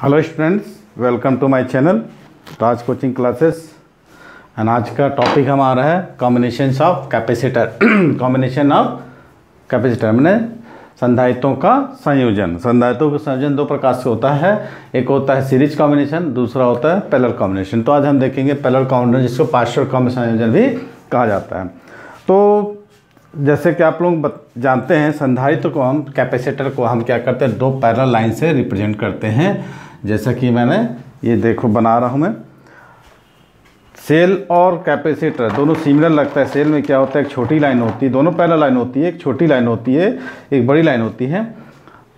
Hello students, welcome to my channel Raj coaching classes. And आज का topic हमारा है combinations of capacitor. Combination of capacitor मैंने संधारित्रों का संयोजन। संधारित्रों का संयोजन दो प्रकार से होता है, एक होता है सीरीज कॉम्बिनेशन, दूसरा होता है पैरेलल कॉम्बिनेशन। तो आज हम देखेंगे पैरेलल कॉम्बिनेशन, जिसको पार्शियल कॉम्बिनेशन संयोजन भी कहा जाता है। तो जैसे कि आप लोग जानते हैं, संधारित्र को हम, कैपेसिटर को हम क्या करते हैं, दो पैरेलल लाइन से रिप्रेजेंट करते हैं। जैसा कि मैंने ये देखो बना रहा हूँ मैं। सेल और कैपेसिटर दोनों सिमिलर लगता है। सेल में क्या होता है, एक छोटी लाइन होती है, दोनों पैरेलल लाइन होती है, एक छोटी लाइन होती है, एक बड़ी लाइन होती है।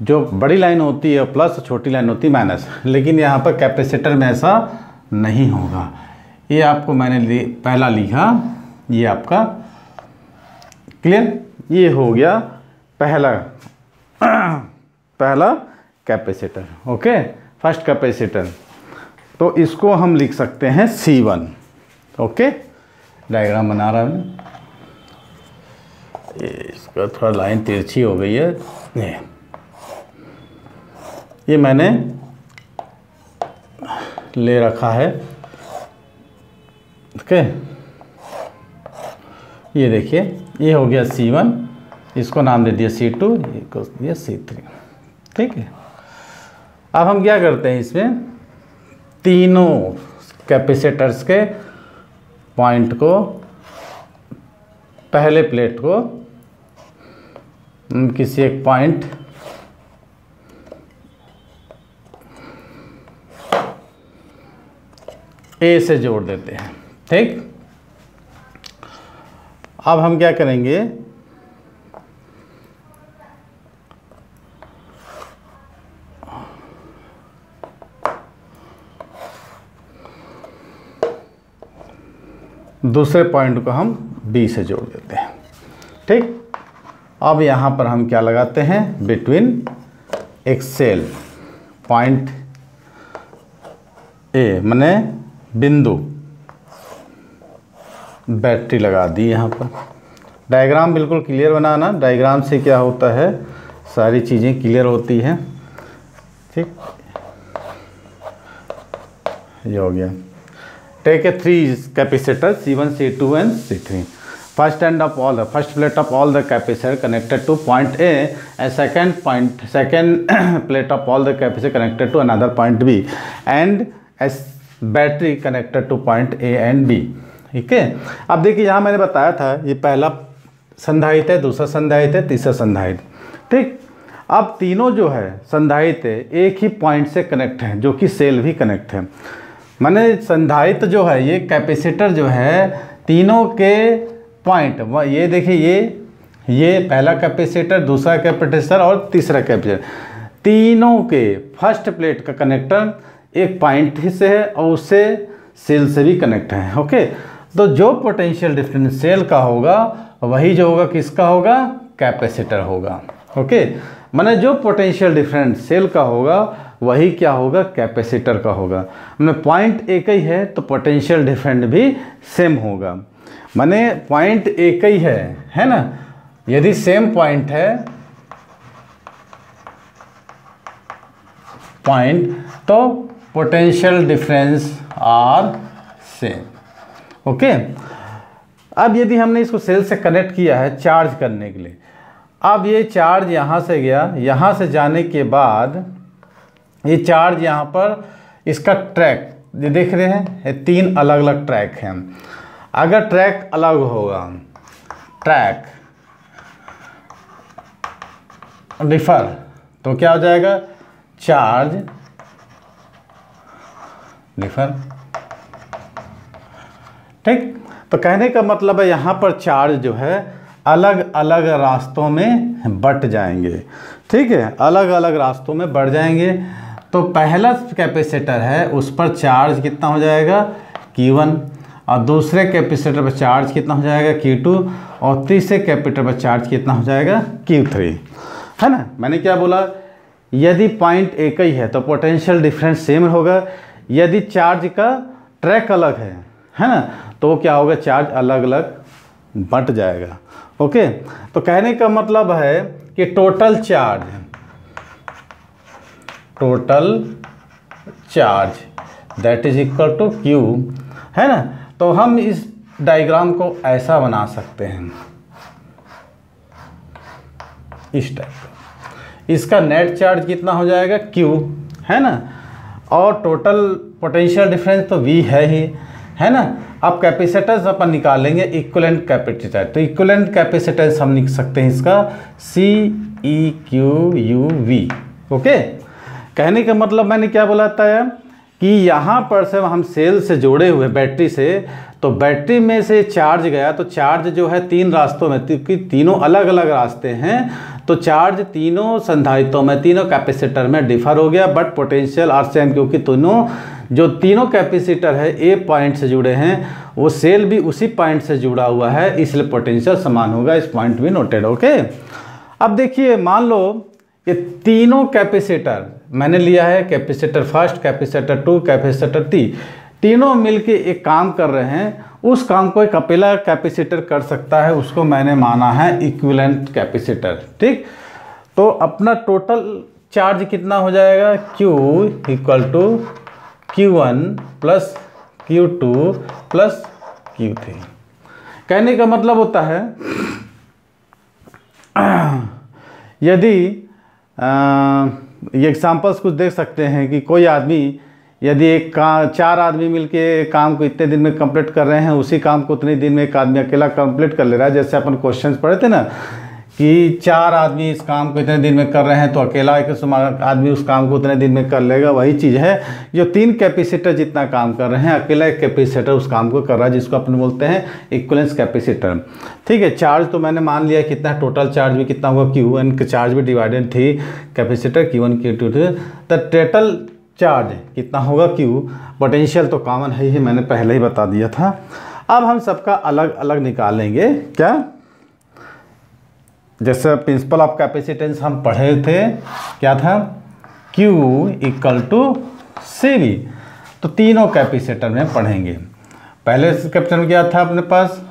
जो बड़ी लाइन होती है प्लस, छोटी लाइन होती है माइनस। लेकिन यहाँ पर कैपेसिटर में ऐसा नहीं होगा। ये आपको मैंने पहला लिखा, ये आपका क्लियर, ये हो गया पहला कैपेसिटर। Okay, first capacitor. तो इसको हम लिख सकते हैं C1। ओके, डायग्राम बना रहा हूँ। इसका थोड़ा लाइन तिरछी हो गई है। ये मैंने ले रखा है। ओके, ये देखिए, ये हो गया C1, इसको नाम दे दिया C2, इसको दिया C3। ठीक है, अब हम क्या करते हैं, इसमें तीनों कैपेसिटर्स के पॉइंट को, पहले प्लेट को किसी एक पॉइंट A से जोड़ देते हैं। ठीक, अब हम क्या करेंगे, दूसरे पॉइंट को हम B से जोड़ देते हैं। ठीक, अब यहाँ पर हम क्या लगाते हैं, बिटवीन एक सेल पॉइंट A, माने बिंदु, बैटरी लगा दी यहाँ पर। डायग्राम बिल्कुल क्लियर बनाना। डायग्राम से क्या होता है, सारी चीज़ें क्लियर होती हैं। ठीक, ये हो गया। Take a 3 capacitor C1, C2 and C3. First plate of all the capacitor connected to point A, and second plate of all the capacitor connected to another point B, and a battery connected to point A and B. ठीक है, अब देखिए यहाँ मैंने बताया था, ये पहला संधारित्र है, दूसरा संधारित्र है, तीसरा संधारित्र। ठीक, अब तीनों जो है संधारित्र एक ही पॉइंट से कनेक्ट हैं, जो कि सेल भी कनेक्ट है। माने संधारित्र जो है, ये कैपेसिटर जो है, तीनों के पॉइंट, ये देखिए, ये पहला कैपेसिटर, दूसरा कैपेसिटर और तीसरा कैपेसिटर, तीनों के फर्स्ट प्लेट का कनेक्टर एक पॉइंट से है और उससे सेल से भी कनेक्ट है। ओके, तो जो पोटेंशियल डिफरेंस सेल का होगा, वही जो होगा किसका होगा, कैपेसिटर होगा। ओके, माने जो पोटेंशियल डिफरेंस सेल का होगा, वही क्या होगा, कैपेसिटर का होगा। मैंने पॉइंट एक ही है तो पोटेंशियल डिफरेंस भी सेम होगा। माने पॉइंट एक ही है ना। यदि सेम पॉइंट है पॉइंट, तो potential difference are same. Okay, अब यदि हमने इसको सेल से कनेक्ट किया है चार्ज करने के लिए, अब ये चार्ज यहाँ से गया, यहाँ से जाने के बाद ये चार्ज यहाँ पर, इसका ट्रैक ये देख रहे हैं, ये 3 अलग अलग ट्रैक हैं। अगर ट्रैक अलग होगा, ट्रैक डिफर, तो क्या हो जाएगा, चार्ज डिफर। ठीक, तो कहने का मतलब है, यहाँ पर चार्ज जो है अलग अलग रास्तों में बट जाएंगे। ठीक है, अलग अलग रास्तों में बढ़ जाएंगे। तो पहला कैपेसिटर है, उस पर चार्ज कितना हो जाएगा, Q1, और दूसरे कैपेसिटर पर चार्ज कितना हो जाएगा, Q2, और तीसरे कैपेसिटर पर चार्ज कितना हो जाएगा, Q3, है ना। मैंने क्या बोला, यदि पॉइंट एक ही है तो पोटेंशियल डिफरेंस सेम होगा। यदि चार्ज का ट्रैक अलग है ना, तो क्या होगा, चार्ज अलग अलग बट जाएगा। ओके, तो कहने का मतलब है कि total charge that is equal to Q, है ना। तो हम इस डायग्राम को ऐसा बना सकते हैं, इस टाइप का। इसका नेट चार्ज कितना हो जाएगा Q, है ना, और टोटल पोटेंशियल डिफरेंस तो V है ही, है ना। अब कैपेसिटेंस अपन निकालेंगे इक्विवेलेंट कैपेसिटर, तो इक्विवेलेंट कैपेसिटेंस हम लिख सकते हैं इसका CEQUV। ओके, कहने का मतलब मैंने क्या बोला था कि यहाँ पर से हम सेल से जोड़े हुए बैटरी से, तो बैटरी में से चार्ज गया तो चार्ज जो है तीन रास्तों में, क्योंकि तीनों अलग अलग रास्ते हैं, तो चार्ज तीनों संधारित्रों में, तीनों कैपेसिटर में डिफर हो गया, बट पोटेंशियल आर सेम, क्योंकि जो तीनों कैपेसिटर है ए पॉइंट से जुड़े हैं, वो सेल भी उसी पॉइंट से जुड़ा हुआ है, इसलिए पोटेंशियल समान होगा। इस पॉइंट भी नोटेड। ओके, अब देखिए मान लो ये तीनों कैपेसिटर मैंने लिया है, capacitor first, capacitor two, capacitor three, तीनों मिलके एक काम कर रहे हैं। उस काम को एक अकेला कैपेसिटर कर सकता है, उसको मैंने माना है इक्विवेलेंट कैपेसिटर। ठीक, तो अपना टोटल चार्ज कितना हो जाएगा, Q equal to Q1 plus Q2 plus Q3। कहने का मतलब होता है यदि ये एग्जाम्पल्स कुछ देख सकते हैं कि कोई आदमी यदि चार आदमी मिलके काम को इतने दिन में कंप्लीट कर रहे हैं, उसी काम को उतने दिन में एक आदमी अकेला कंप्लीट कर ले रहा है। जैसे अपन क्वेश्चंस पढ़े थे ना कि चार आदमी इस काम को इतने दिन में कर रहे हैं, तो अकेला एक आदमी उस काम को उतने दिन में कर लेगा। वही चीज़ है, जो तीन कैपेसिटर जितना काम कर रहे हैं, अकेला एक कैपेसिटर उस काम को कर रहा है, जिसको अपन बोलते हैं इक्विवेलेंस कैपेसिटर। ठीक है, चार्ज तो मैंने मान लिया कितना, टोटल चार्ज भी कितना होगा Q1 का चार्ज भी डिवाइडेड थी कैपेसिटर Q1 Q2, तो टोटल चार्ज कितना होगा Q। पोटेंशियल तो कॉमन है ही, मैंने पहले ही बता दिया था। अब हम सबका अलग अलग निकालेंगे। क्या, जैसे प्रिंसिपल ऑफ कैपेसिटेंस हम पढ़े थे, क्या था, Q इक्वल टू CV, तो तीनों कैपेसिटर में पढ़ेंगे। पहले कैपेसिटर में क्या था अपने पास,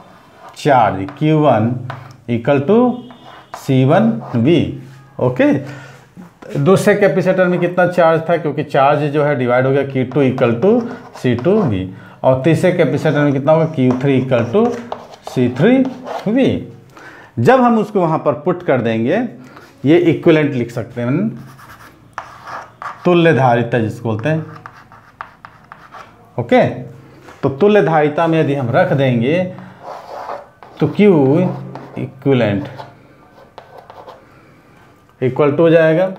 charge Q1 equal to C1V। Okay, दूसरे कैपेसिटर में कितना चार्ज था, क्योंकि चार्ज जो है डिवाइड हो गया, Q2 इक्वल टू C2V, और तीसरे कैपेसिटर में कितना होगा, Q3 इक्वल टू C3V। जब हम उसको वहाँ पर पुट कर देंगे, ये इक्विवेलेंट लिख सकते हैं, तुल्य धारिता जिसको बोलते हैं। ओके, तो तुल्य धारिता में यदि हम रख देंगे तो Q इक्विवेलेंट इक्वल टू हो जाएगा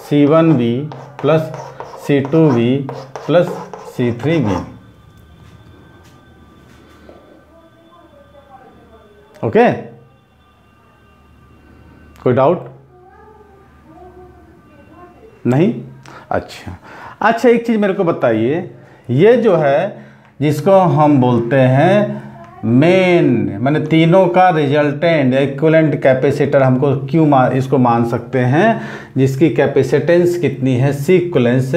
C1V plus C2V plus C3V। Okay, कोई डाउट नहीं? अच्छा, एक चीज़ मेरे को बताइए, ये जो है जिसको हम बोलते हैं मेन, मैंने तीनों का रिजल्टेंट इक्विवेलेंट कैपेसिटर हमको क्यों इसको मान सकते हैं, जिसकी कैपेसिटेंस कितनी है, C इक्विवेलेंस,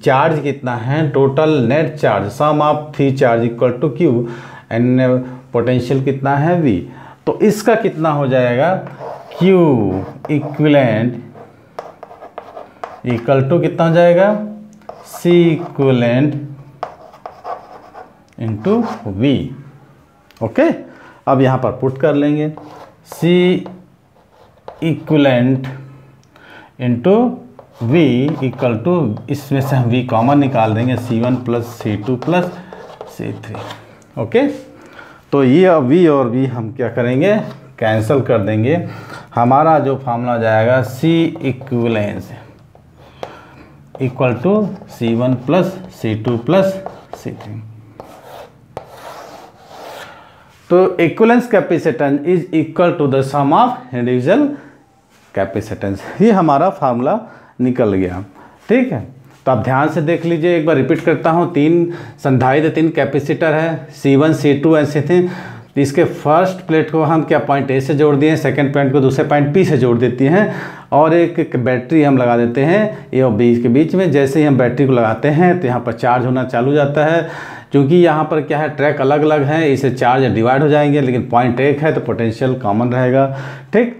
चार्ज कितना है, total net charge, sum of three charge equal to Q, and potential कितना है V। तो इसका कितना हो जाएगा, Q इक्विवेलेंट इक्वल टू कितना हो जाएगा, C equivalent into V। Okay, अब यहाँ पर पुट कर लेंगे C equivalent into V equal to, इसमें से हम V कॉमन निकाल देंगे, C1 plus C2 plus C3। Okay, तो ये V और V हम क्या करेंगे, कैंसिल कर देंगे। हमारा जो फार्मूला हो जाएगा C equivalence equal to C1 plus C2 plus C3। तो equivalence capacitance is equal to the sum of individual capacitance, ये हमारा फार्मूला निकल गया। ठीक है, तो आप ध्यान से देख लीजिए, एक बार रिपीट करता हूँ। तीन संधारित्र, तीन कैपेसिटर है, C1 C2 एंड C3। इसके फर्स्ट प्लेट को हम क्या पॉइंट A से जोड़ दिए हैं, सेकंड पॉइंट को दूसरे पॉइंट P से जोड़ देती हैं, और एक बैटरी हम लगा देते हैं A और B के बीच में। जैसे ही हम बैटरी को लगाते हैं तो यहाँ पर चार्ज होना चालू हो जाता है। क्योंकि यहाँ पर क्या है, ट्रैक अलग अलग हैं, इससे चार्ज डिवाइड हो जाएंगे, लेकिन पॉइंट एक है तो पोटेंशियल कॉमन रहेगा। ठीक,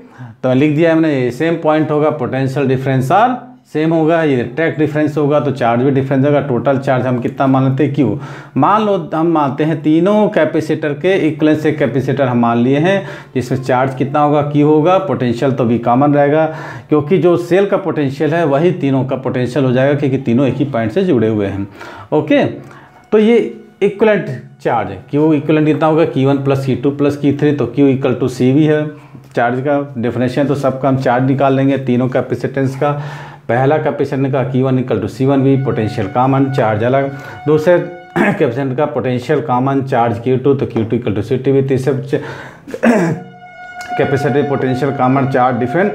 तो लिख दिया हमने, सेम पॉइंट होगा, पोटेंशियल डिफरेंस आर सेम होगा, ये ट्रैक डिफरेंस होगा तो चार्ज भी डिफरेंस होगा। टोटल चार्ज हम कितना मान लेते हैं, क्यू। मान लो हम मानते हैं तीनों कैपेसिटर के इक्वलेंस एक कैपेसिटर हम मान लिए हैं, जिसमें चार्ज कितना होगा, क्यू होगा। पोटेंशियल तो भी कॉमन रहेगा, क्योंकि जो सेल का पोटेंशियल है वही तीनों का पोटेंशियल हो जाएगा, क्योंकि तीनों एक ही पॉइंट से जुड़े हुए हैं। ओके, तो ये इक्वलेंट चार्ज है, क्यू इक्वलेंट कितना होगा, Q1 + Q2 + Q3, तो Q = CV है चार्ज का डेफिनेशन। तो सबका हम चार्ज निकाल लेंगे तीनों कैपेसिटेंस का। पहला कैपेसिटेंस का Q1 = C1V, potential common, charge अलग। दूसरे कैपेसिटेंस का पोटेंशियल कॉमन, चार्ज Q2, तो Q2 = CTV। तीसरे capacitor potential common, charge different.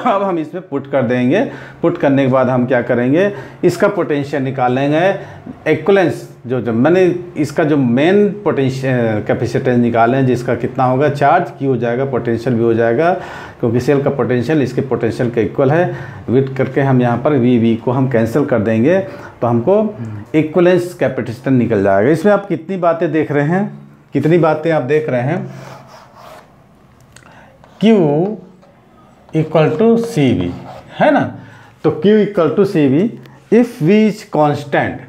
अब हम इसमें पुट कर देंगे। पुट करने के बाद हम क्या करेंगे, इसका पोटेंशियल निकाल लेंगे। इक्वलेंस जो मैंने इसका जो मेन पोटेंशियल कैपेसिटेंस निकाले हैं, जिसका कितना होगा, चार्ज Q हो जाएगा, पोटेंशियल भी हो जाएगा, क्योंकि सेल का पोटेंशियल इसके पोटेंशियल के इक्वल है। विथ करके हम यहाँ पर V को हम कैंसिल कर देंगे, तो हमको इक्वलेंस कैपेसिटेंस निकल जाएगा। इसमें आप कितनी बातें देख रहे हैं, कितनी बातें आप देख रहे हैं। Q = CV है ना, तो Q = CV if V is constant,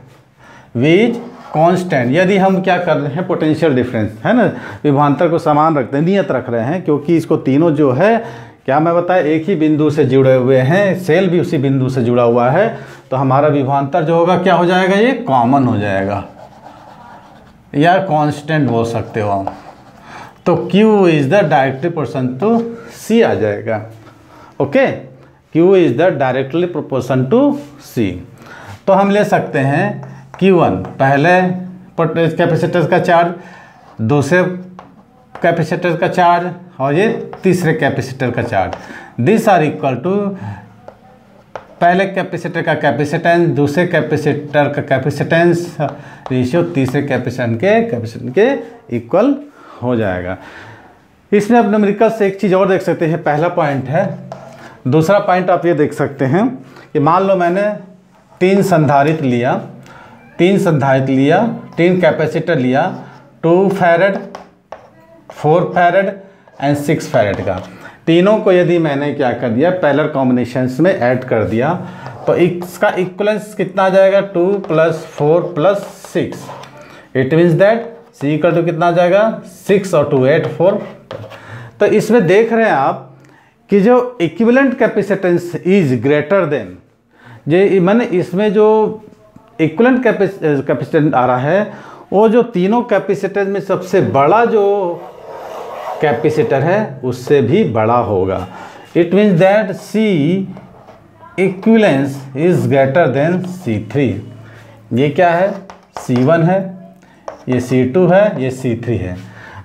V is constant. यदि हम क्या कर रहे हैं, पोटेंशियल डिफरेंस है ना, विभवांतर को समान रखते हैं, नियत रख रहे हैं, क्योंकि इसको तीनों जो है क्या मैं बताया एक ही बिंदु से जुड़े हुए हैं, सेल भी उसी बिंदु से जुड़ा हुआ है, तो हमारा विभवांतर जो होगा क्या हो जाएगा, ये कॉमन हो जाएगा या कांस्टेंट बोल सकते हो आप। तो Q is the directly proportion to C आ जाएगा। Okay, Q is the directly proportion to C। तो हम ले सकते हैं Q1 पहले कैपेसिटर का चार्ज, दूसरे कैपेसिटर का चार्ज, और ये तीसरे कैपेसिटर का charge. This are equal to पहले कैपेसिटर का कैपेसिटेंस, दूसरे कैपेसिटर का कैपेसिटेंस रेशियो तीसरे कैपेसिटेंस के इक्वल हो जाएगा। इसमें अब न्यूमेरिकल से एक चीज़ और देख सकते हैं, पहला पॉइंट है। दूसरा पॉइंट आप ये देख सकते हैं कि मान लो मैंने 3 संधारित्र लिया, 3 कैपेसिटर लिया, 2 फैरड, 4 फैरड एंड 6 फैरड का। तीनों को यदि मैंने क्या कर दिया, पैरेलल कॉम्बिनेशंस में ऐड कर दिया, तो इसका इक्वलेंस कितना आ जाएगा, 2 + 4 + 6। इट मीन्स दैट C = कितना आ जाएगा, 6 और 2 8 4। तो इसमें देख रहे हैं आप कि जो equivalent capacitance is greater than, जे मैंने इसमें जो इक्विवेलेंट कैपेसिटेंस आ रहा है, वो जो तीनों कैपेसिटेंस में सबसे बड़ा जो कैपेसिटर है उससे भी बड़ा होगा। It means that C equivalence is greater then C3। ये क्या है, C1 है, ये C2 है, ये C3 है।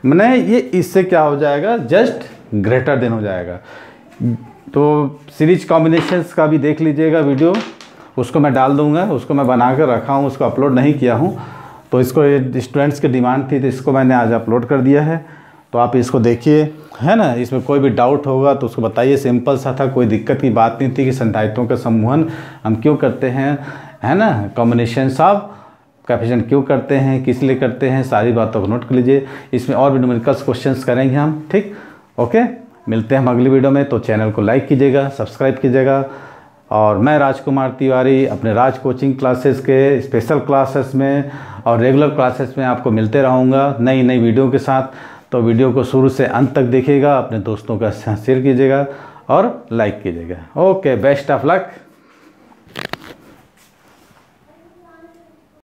मैंने ये इससे क्या हो जाएगा, जस्ट ग्रेटर देन हो जाएगा। तो सीरीज कॉम्बिनेशंस का भी देख लीजिएगा वीडियो, उसको मैं डाल दूंगा, उसको मैं बना कर रखा हूँ, उसको अपलोड नहीं किया हूँ। तो इसको स्टूडेंट्स की डिमांड थी, तो इसको मैंने आज अपलोड कर दिया है। तो आप इसको देखिए, है ना। इसमें कोई भी डाउट होगा तो उसको बताइए। सिंपल सा था, कोई दिक्कत की बात नहीं थी कि संधारित्रों का समूहन हम क्यों करते हैं, है ना, कॉम्बिनेशंस ऑफ कैपेसिटेंस क्यों करते हैं, किस लिए करते हैं, सारी बातों को नोट कर लीजिए। इसमें और भी न्यूमेरिकल्स क्वेश्चंस करेंगे हम, ठीक। ओके, मिलते हैं हम अगली वीडियो में। तो चैनल को लाइक कीजिएगा, सब्सक्राइब कीजिएगा। और मैं राजकुमार तिवारी अपने राज कोचिंग क्लासेस के स्पेशल क्लासेस में और रेगुलर क्लासेस में आपको मिलते रहूँगा नई नई वीडियो के साथ। तो वीडियो को शुरू से अंत तक देखिएगा, अपने दोस्तों का शेयर कीजिएगा और लाइक कीजिएगा। Okay, best of luck.